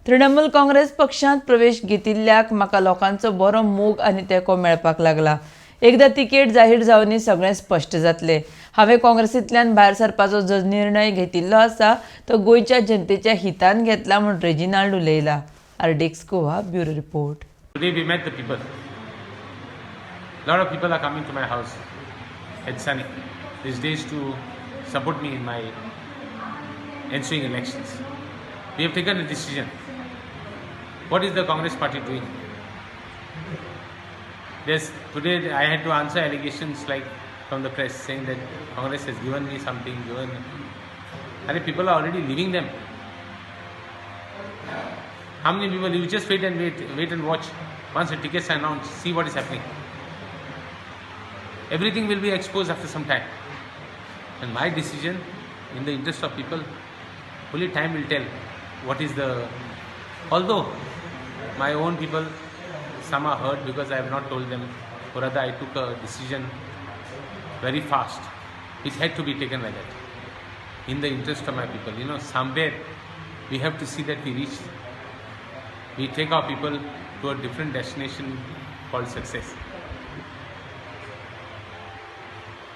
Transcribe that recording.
तृणमूल काँग्रेस पक्षांत प्रवेश घेतिल्ल्याक म्हाका लोकांचो बरो मोग आनी तेंको मेळपाक लागला. एकदां तिकेट जाहीर जावनी सगळें स्पश्ट जातलें. हांवें काँग्रेसींतल्यान भायर सरपाचो जो निर्णय घेतिल्लो आसा तो गोंयच्या जनतेच्या हितान घेतला म्हूण रेजिनाल्ड उलयला. RDX Goa bureau report. Today we met the people. Lot of people are coming to my house at Sunny these days to support me in my ensuing elections. We have taken a decision. What is the Congress party doing? Today I had to answer allegations like from the press saying that Congress has given me something, and people are already leaving them. How many people? You just wait and watch. Once the tickets are announced, see what is happening. Everything will be exposed after some time. And my decision, in the interest of people, only time will tell what is the. Although my own people, some are hurt because I have not told them, or rather I took a decision very fast. It had to be taken like that. In the interest of my people, somewhere we have to see that we take our people to a different destination called success.